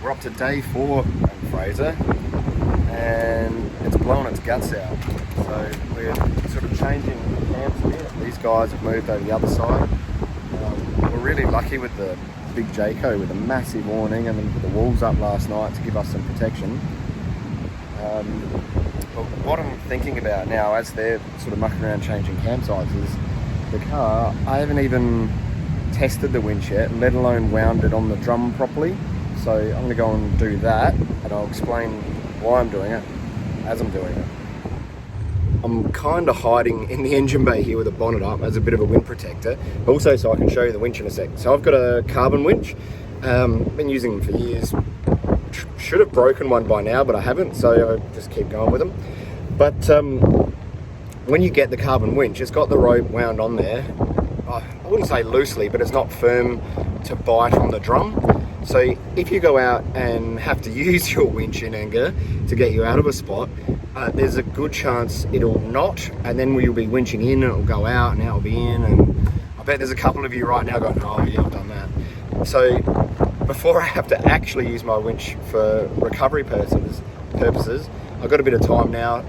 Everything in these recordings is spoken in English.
We're up to day 4 in Fraser, and it's blowing its guts out. So we're sort of changing camps here. These guys have moved over the other side. We're really lucky with the big Jayco with a massive awning, and then put the walls up last night to give us some protection. But what I'm thinking about now, as they're sort of mucking around changing campsites, is the car, I haven't even tested the winch yet, let alone wound it on the drum properly. So I'm going to go and do that, and I'll explain why I'm doing it as I'm doing it. I'm kind of hiding in the engine bay here with the bonnet up as a bit of a wind protector, also so I can show you the winch in a sec. So I've got a Carbon Winch, been using them for years. Should have broken one by now, but I haven't, so I just keep going with them. But when you get the Carbon Winch, it's got the rope wound on there. I wouldn't say loosely, but it's not firm to bite on the drum. So if you go out and have to use your winch in anger to get you out of a spot, there's a good chance it'll not, and then you'll be winching in and it'll go out and out will be in, and I bet there's a couple of you right now going, oh yeah, I've done that. So before I have to actually use my winch for recovery purposes, I've got a bit of time now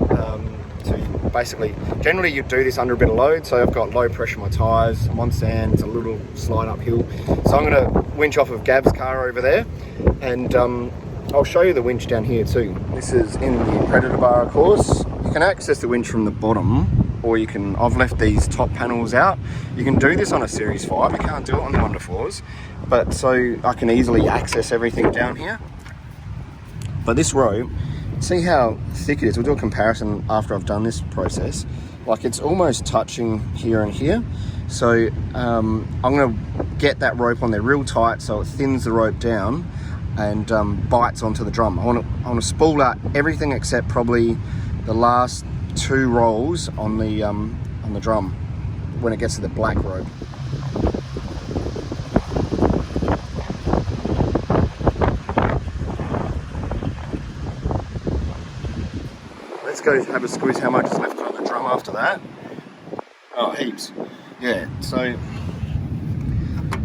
to basically, generally you do this under a bit of load, so I've got low pressure on my tyres, I'm on sand, it's a little slide uphill. So I'm going to winch off of Gab's car over there, and I'll show you the winch down here too. This is in the Predator bar, of course. You can access the winch from the bottom, or you can, I've left these top panels out. You can do this on a Series 5, you can't do it on the Wonder 4s, but so I can easily access everything down here. But this rope, see how thick it is. We'll do a comparison after I've done this process. Like, it's almost touching here and here. So I'm gonna get that rope on there real tight so it thins the rope down and bites onto the drum. I want to spool out everything except probably the last 2 rolls on the drum when it gets to the black rope. Let's go have a squeeze how much is left on the drum after that. Oh, heaps. Yeah, so I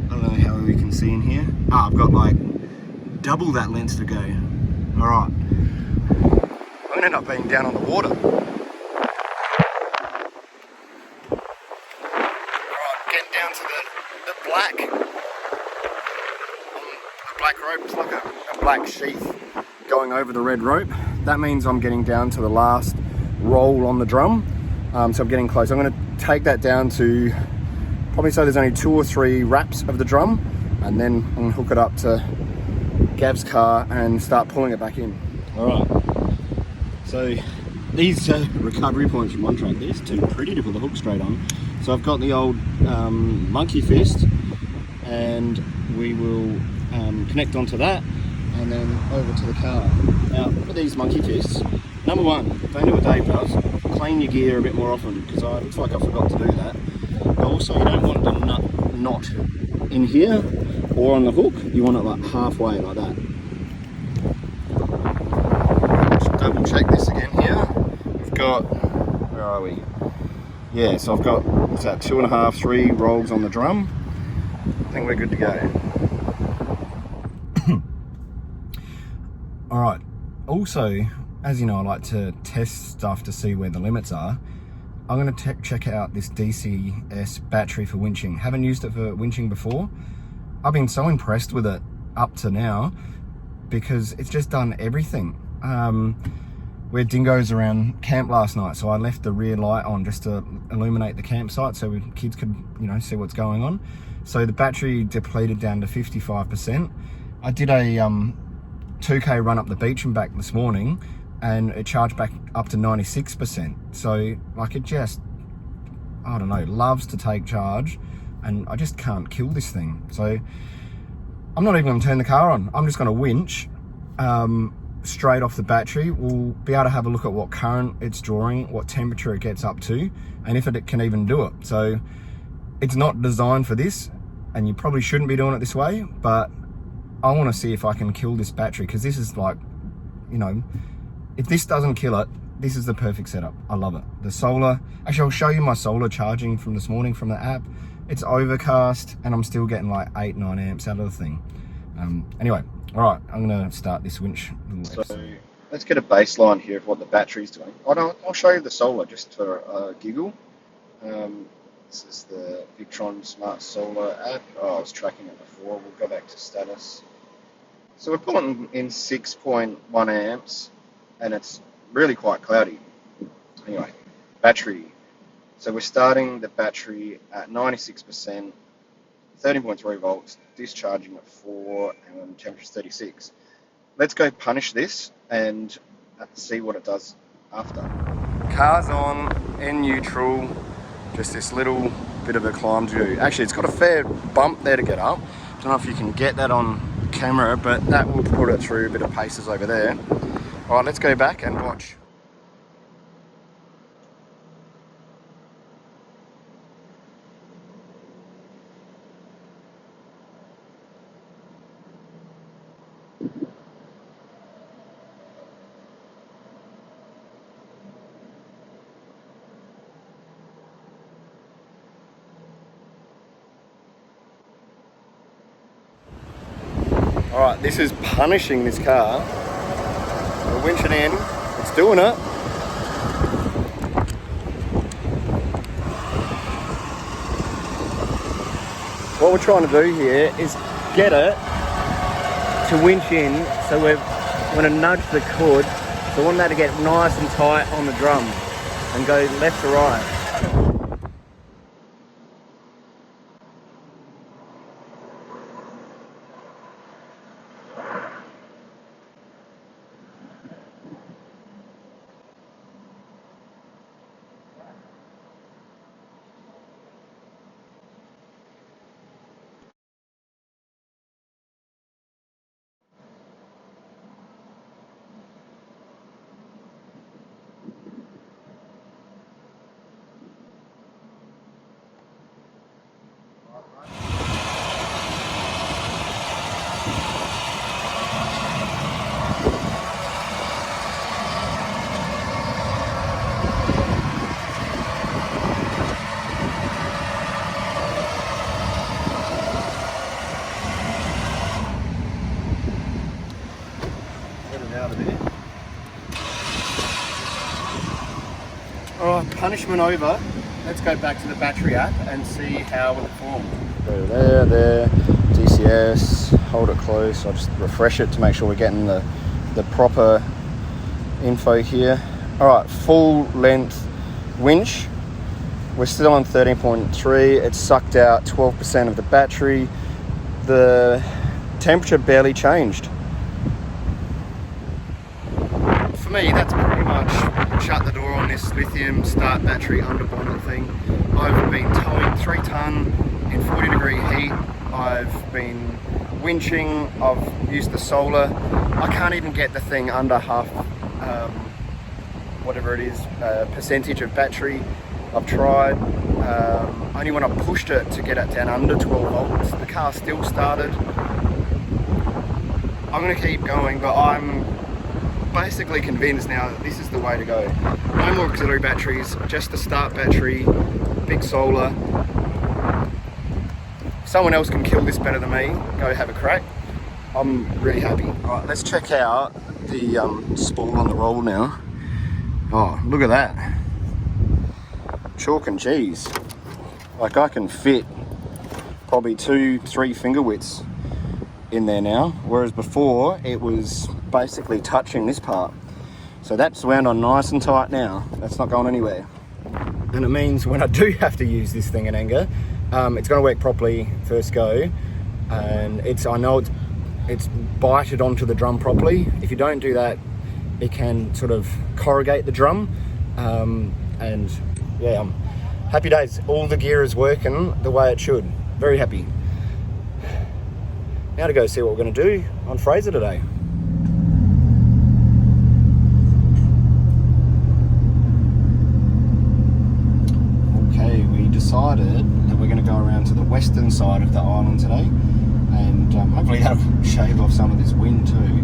don't know how we can see in here. I've got like double that length to go. Alright. I'm gonna end up being down on the water. Alright, getting down to the black. The black rope, it's like a black sheath going over the red rope. That means I'm getting down to the last roll on the drum. So I'm getting close. I'm gonna take that down to probably, so there's only 2 or 3 wraps of the drum, and then I'm gonna hook it up to Gab's car and start pulling it back in. All right. So these recovery points from one track, there's too pretty to put the hook straight on. So I've got the old monkey fist, and we will connect onto that and then over to the car. Now, with these monkey fists, number one, don't do what Dave does, clean your gear a bit more often, because it looks like I forgot to do that. But also, you don't want the knot in here or on the hook, you want it like halfway like that. Just double check this again here. We've got, where are we? Yeah, so I've got, what's that, 2.5, 3 rolls on the drum. I think we're good to go. All right, also, as you know, I like to test stuff to see where the limits are. I'm going to check out this DCS battery for winching. Haven't used it for winching before. I've been so impressed with it up to now because it's just done everything. We had dingoes around camp last night, so I left the rear light on just to illuminate the campsite so kids could, you know, see what's going on. So the battery depleted down to 55%. I did a 2K run up the beach and back this morning, and it charged back up to 96%. So like, it just, I don't know, loves to take charge, and I just can't kill this thing. So I'm not even gonna turn the car on. I'm just gonna winch straight off the battery. We'll be able to have a look at what current it's drawing, what temperature it gets up to, and if it can even do it. So it's not designed for this, and you probably shouldn't be doing it this way, but I want to see if I can kill this battery, because this is like, you know, if this doesn't kill it, this is the perfect setup. I love it. The solar, actually I'll show you my solar charging from this morning from the app. It's overcast and I'm still getting like 8-9 amps out of the thing. Anyway, Alright, I'm going to start this winch. So let's get a baseline here of what the battery's doing. I'll show you the solar just for a giggle. This is the Victron Smart Solar app. Oh, I was tracking it before. We'll go back to status. So we're pulling in 6.1 amps, and it's really quite cloudy. Anyway, battery. So we're starting the battery at 96%, 13.3 volts, discharging at 4, and temperature 36. Let's go punish this and see what it does after. Car's on, in neutral, just this little bit of a climb to do. Actually, it's got a fair bump there to get up. Don't know if you can get that on camera, but that will put it through a bit of paces over there. All right, let's go back and watch. Alright, this is punishing this car. We're winching in, it's doing it. What we're trying to do here is get it to winch in, so we're going to nudge the cord. So we want that to get nice and tight on the drum and go left to right. Alright, punishment over. Let's go back to the battery app and see how it performed. Go there, DCS, hold it close. I'll just refresh it to make sure we're getting the proper info here. Alright, full length winch. We're still on 13.3. It's sucked out 12% of the battery. The temperature barely changed. For me, that's pretty much shut the door on this lithium start battery under bonnet thing. I've been towing 3 ton in 40-degree heat. I've been winching. I've used the solar. I can't even get the thing under half, whatever it is, percentage of battery. I've tried. Only when I pushed it to get it down under 12 volts, the car still started. I'm going to keep going, but I'm basically convinced now that this is the way to go. No more auxiliary batteries, just the start battery, big solar. If someone else can kill this better than me, go have a crack. I'm really happy. Alright, let's check out the spool on the roll now. Oh, look at that. Chalk and cheese. Like, I can fit probably 2-3 finger widths in there now, whereas before it was basically touching this part. So that's wound on nice and tight now. That's not going anywhere. And it means when I do have to use this thing in anger, it's going to work properly first go. And I know it's bited onto the drum properly. If you don't do that, it can sort of corrugate the drum. And yeah, I'm happy days. All the gear is working the way it should. Very happy. Now to go see what we're going to do on Fraser today. Okay, we decided that we're going to go around to the western side of the island today, and hopefully that'll shave off some of this wind too.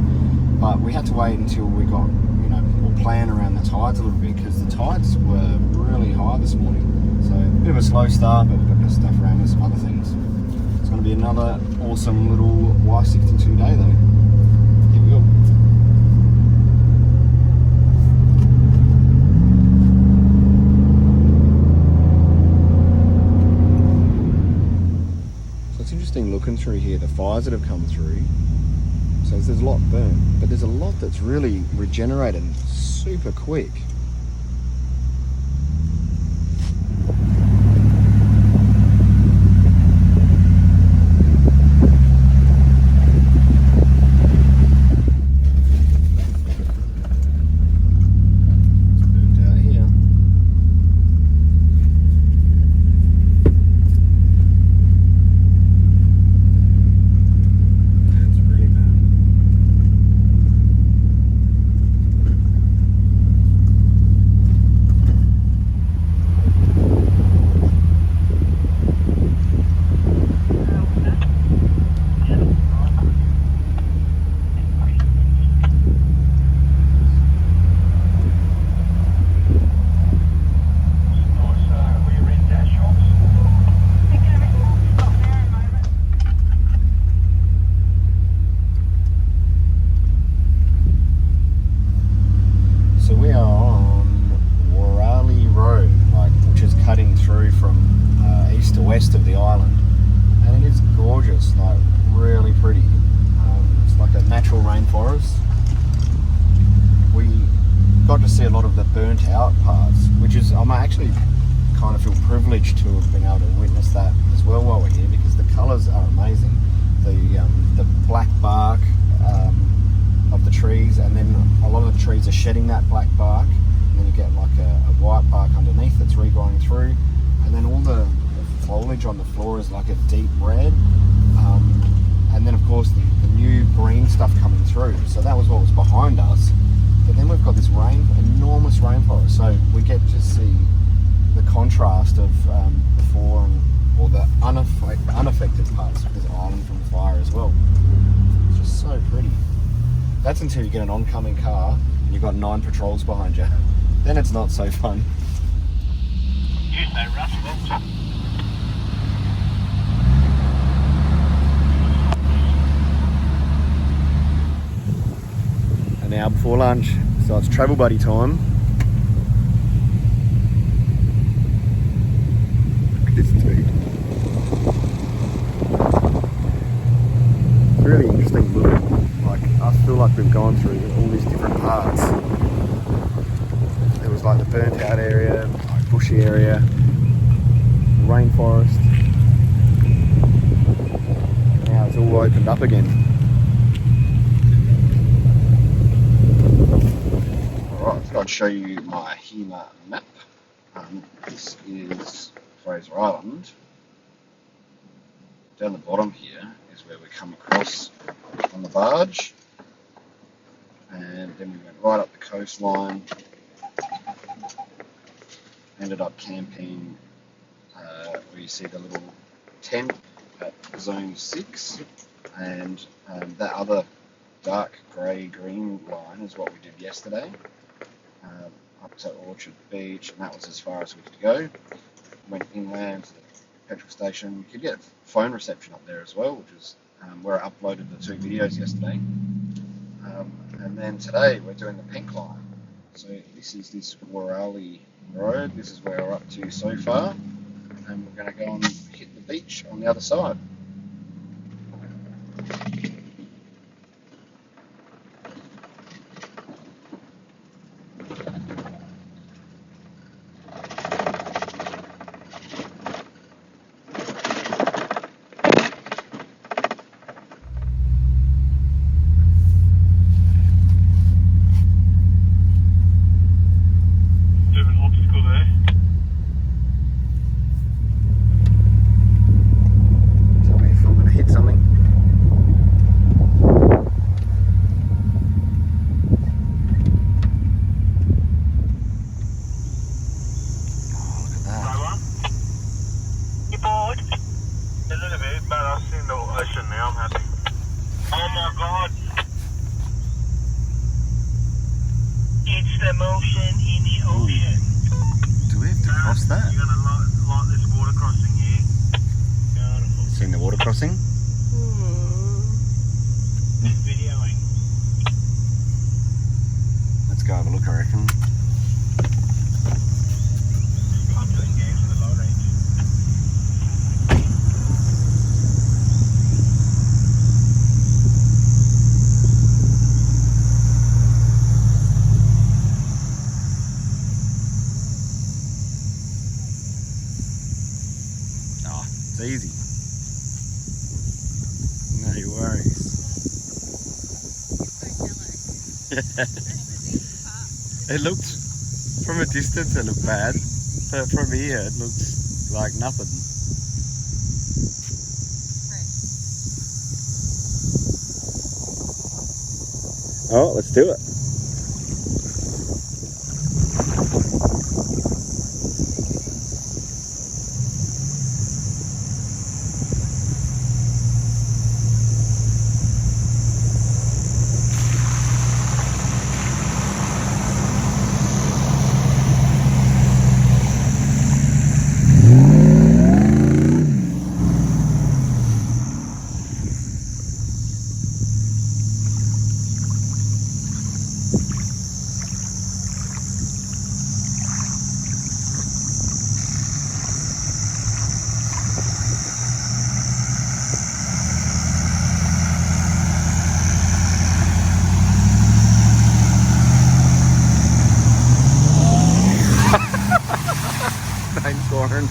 But we had to wait until we got, we'll plan around the tides a little bit, because the tides were really high this morning. So a bit of a slow start, but we've got this stuff around with some other things. It's going to be another awesome little Y62 day though. fires that have come through. So there's a lot burned, but there's a lot that's really regenerated super quick. West of the island, and it is gorgeous, like really pretty. It's like a natural rainforest. We got to see a lot of the burnt out parts, which is, I'm actually kind of feel privileged to have been able to witness that as well while we're here, because the colours are amazing. The black bark of the trees, and then a lot of the trees are shedding that black bark, and then you get like a white bark underneath that's regrowing through, and then all the foliage on the floor is like a deep red, and then of course the new green stuff coming through. So that was what was behind us, but then we've got this enormous rainforest, so we get to see the contrast of before or the unaffected parts of this island from the fire as well. It's just so pretty. That's until you get an oncoming car and you've got 9 patrols behind you. Then it's not so fun. You say Russ, An hour before lunch, so it's travel buddy time. Look at this dude. It's really interesting looking. Like, I feel like we've gone through all these different parts. There was like the burnt out area, like bushy area, the rainforest. Now it's all opened up again. Alright, I thought I'd show you my HEMA map. This is Fraser Island. Down the bottom here is where we come across on the barge, and then we went right up the coastline, ended up camping where you see the little tent at zone 6, and that other dark grey green line is what we did yesterday, up to Orchard Beach, and that was as far as we could go. Went inland to the petrol station. You could get phone reception up there as well, which is where I uploaded the 2 videos yesterday. And then today we're doing the pink line. So this is this Worali Road. This is where we're up to so far, and we're going to go and hit the beach on the other side. Crossing. Videoing. Let's go have a look, I reckon. I'm doing games with the low range. It's easy. No worries. It looked, from a distance it looked bad, but from here it looks like nothing. Oh, let's do it. Thanks, Warren.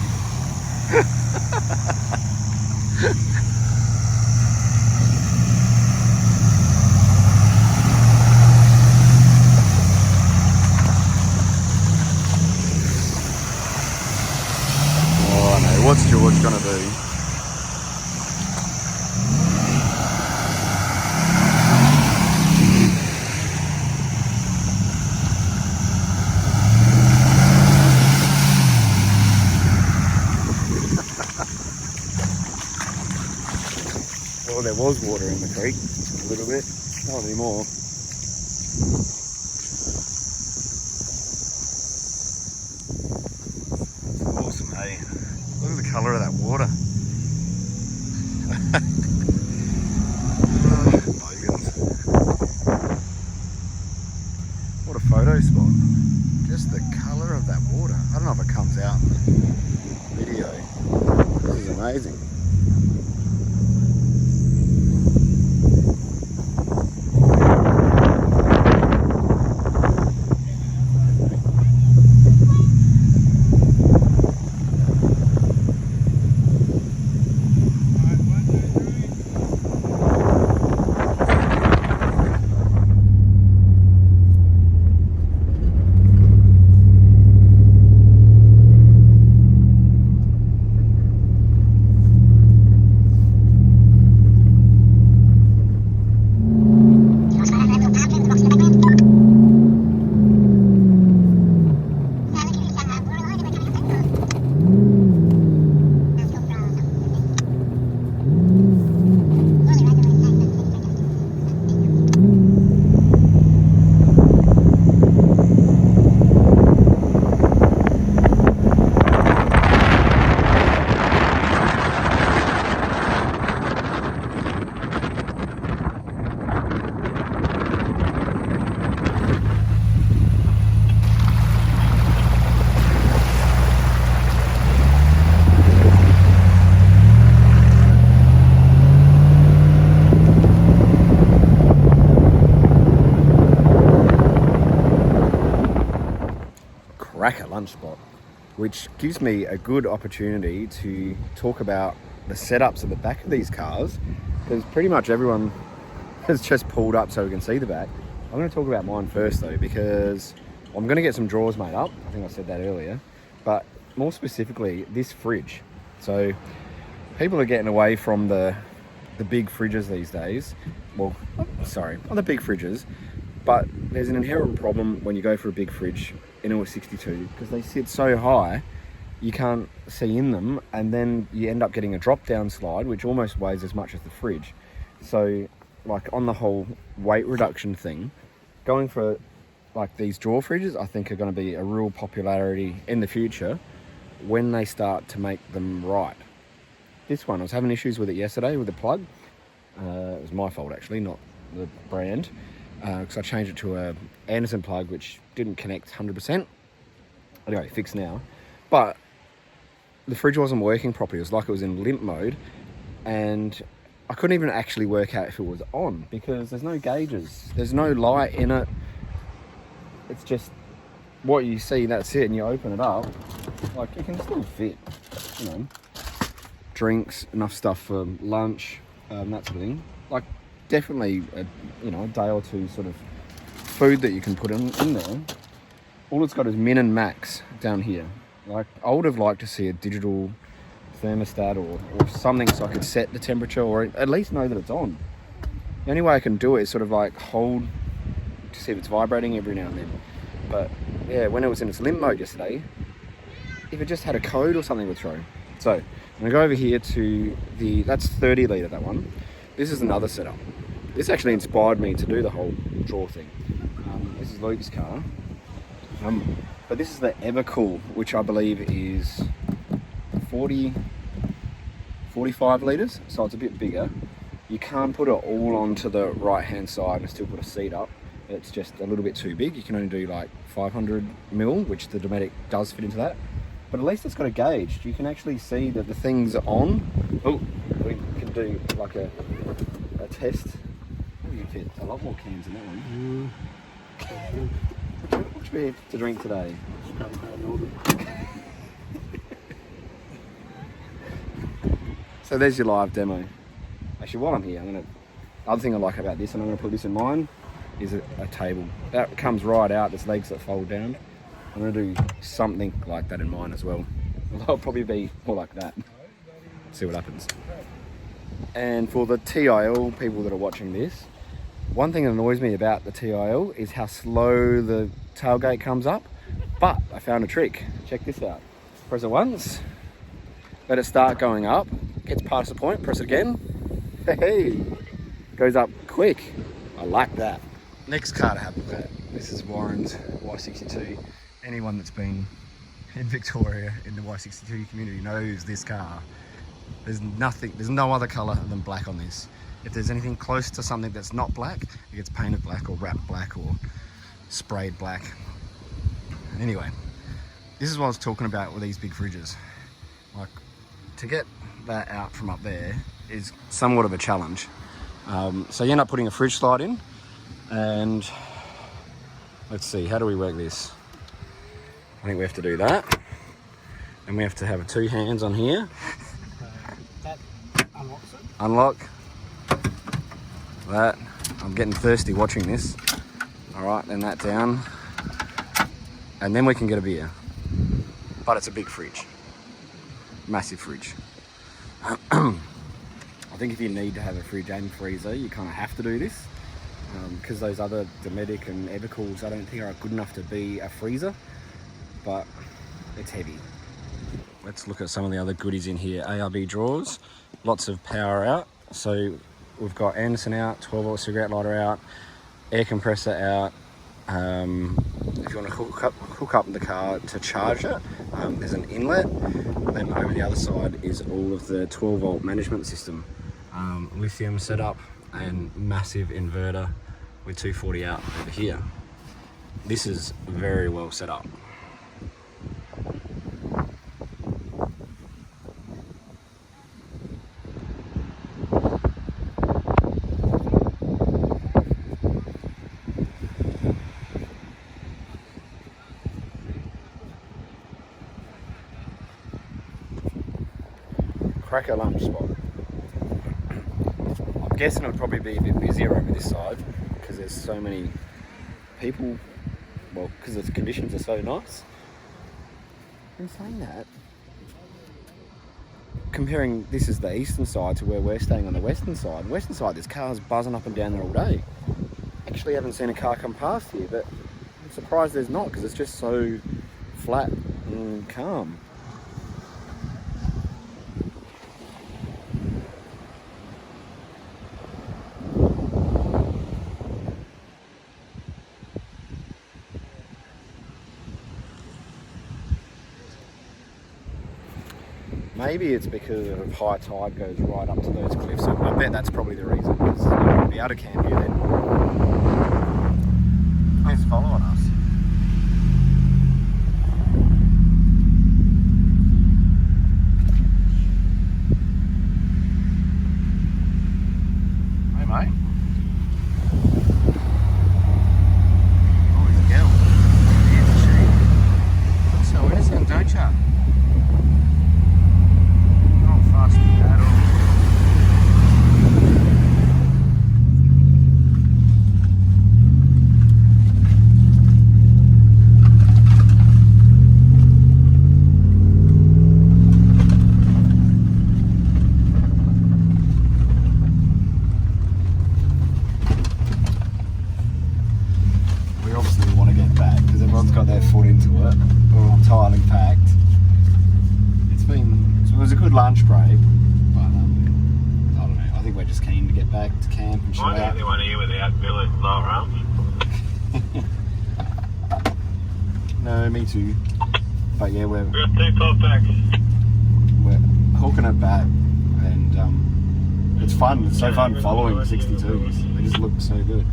Oh no, what's George gonna do? Well, there was water in the creek, a little bit, not anymore. Awesome, hey? Look at the colour of that water. What a photo spot. Just the colour of that water. I don't know if it comes out in the video. This is amazing. Cracker lunch spot, which gives me a good opportunity to talk about the setups at the back of these cars, because pretty much everyone has just pulled up so we can see the back. I'm going to talk about mine first though, because I'm going to get some drawers made up. I think I said that earlier, but more specifically this fridge. So people are getting away from the big fridges these days. Well, sorry, not the big fridges, but there's an inherent problem when you go for a big fridge in a 62, because they sit so high you can't see in them, and then you end up getting a drop down slide which almost weighs as much as the fridge. So like on the whole weight reduction thing, going for like these drawer fridges I think are going to be a real popularity in the future when they start to make them right. This one, I was having issues with it yesterday with the plug. It was my fault actually, not the brand, because I changed it to a Anderson plug which didn't connect 100%. Anyway, fixed now. But the fridge wasn't working properly. It was like it was in limp mode, and I couldn't even actually work out if it was on because there's no gauges, there's no light in it. It's just what you see, that's it, and you open it up, like it can still fit, you know, drinks, enough stuff for lunch, that sort of thing. Like, definitely a day or two sort of food that you can put in there. All it's got is min and max down here. Like, I would have liked to see a digital thermostat or something so I could set the temperature or at least know that it's on. The only way I can do it is sort of like hold to see if it's vibrating every now and then. But yeah, when it was in its limp mode yesterday, if it just had a code or something would throw. So I'm gonna go over here to that's 30 litre, that one. This is another setup. This actually inspired me to do the whole draw thing. This is Luke's car. But this is the Evercool, which I believe is 45 litres, so it's a bit bigger. You can't put it all onto the right hand side and still put a seat up. It's just a little bit too big. You can only do like 500 mil, which the Dometic does fit into that. But at least it's got a gauge. You can actually see that the thing's on. Oh, we can do like a test. Oh, you fit a lot more cans in that one. What should we have to drink today? So there's your live demo. Actually, while I'm here, the other thing I like about this, and I'm going to put this in mine, is a table. That comes right out, there's legs that fold down. I'm going to do something like that in mine as well. It'll probably be more like that. See what happens. And for the TIL people that are watching this, one thing that annoys me about the TIL is how slow the tailgate comes up. But I found a trick. Check this out. Press it once, let it start going up, gets past the point, press it again. Hey, goes up quick. I like that. Next car to have a look at. This is Warren's Y62. Anyone that's been in Victoria in the Y62 community knows this car. There's no other colour than black on this. If there's anything close to something that's not black, it gets painted black or wrapped black or sprayed black. Anyway, this is what I was talking about with these big fridges. Like, to get that out from up there is somewhat of a challenge. So you end up putting a fridge slide in, and let's see, how do we work this? I think we have to do that, and we have to have two hands on here. That unlocks it. Unlock. That. I'm getting thirsty watching this. All right, then that down, and then we can get a beer. But it's a big fridge, massive fridge. I think if you need to have a fridge and freezer, you kind of have to do this, because those other Dometic and Evercools I don't think are good enough to be a freezer, but it's heavy. Let's look at some of the other goodies in here. ARB drawers, lots of power out. So we've got Anderson out, 12 volt cigarette lighter out, air compressor out. If you want to hook up the car to charge it, there's an inlet. Then over the other side is all of the 12 volt management system. Lithium setup and massive inverter with 240 out over here. This is very well set up. Cracker lunch spot. I'm guessing it'll probably be a bit busier over this side because there's so many people. Well, because the conditions are so nice. In saying that, comparing this is the eastern side to where we're staying on the western side. There's cars buzzing up and down there all day. Actually, haven't seen a car come past here, but I'm surprised there's not because it's just so flat and calm. Maybe it's because of high tide goes right up to those cliffs. So I bet that's probably the reason. Because you won't be able to camp here then. Who's following us? Hey mate. Oh, he's a girl. Here's a sheep. So innocent, don't ya? Fast. foot into it. We're all entirely packed. It was a good lunch break, but I don't know. I think we're just keen to get back to camp and chill I'm the out. only one here without village lower arms. No, me too. But yeah, we're We got 2 12 packs. hooking it back, and it's fun. It's so fun following 62s. They just look so good.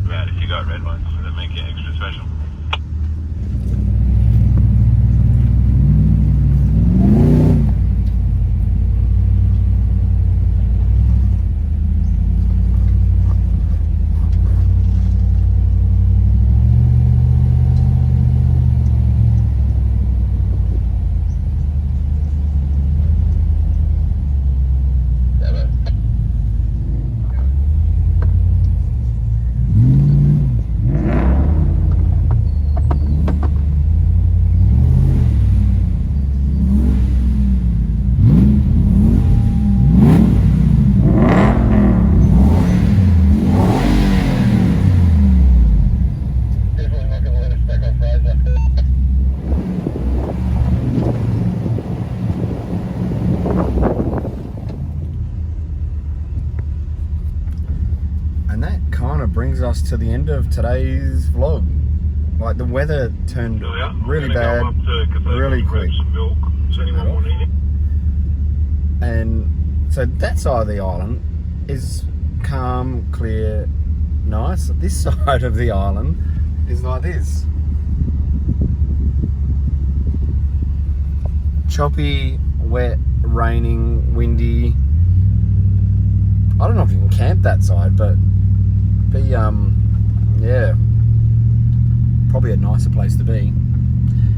About if you got red ones, that make it extra special. Brings us to the end of today's vlog. Like, the weather turned really bad, really quick. And so that side of the island is calm, clear, nice. This side of the island is like this. Choppy, wet, raining, windy. I don't know if you can camp that side, but yeah, probably a nicer place to be.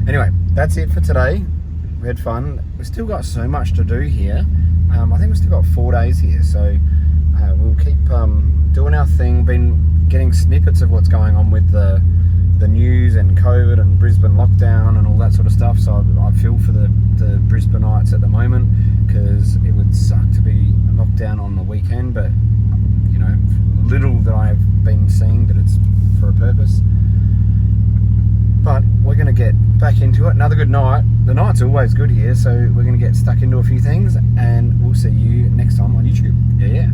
Anyway, that's it for today. We had fun. We've still got so much to do here. I think we've still got 4 days here, so we'll keep doing our thing. Been getting snippets of what's going on with the news and COVID and Brisbane lockdown and all that sort of stuff, so I feel for the Brisbaneites at the moment, because it would suck to be locked down on the weekend, but you know, little that I've been seeing, that it's for a purpose. But we're going to get back into it. Another good night. The night's always good here, so we're going to get stuck into a few things, and we'll see you next time on YouTube. Yeah.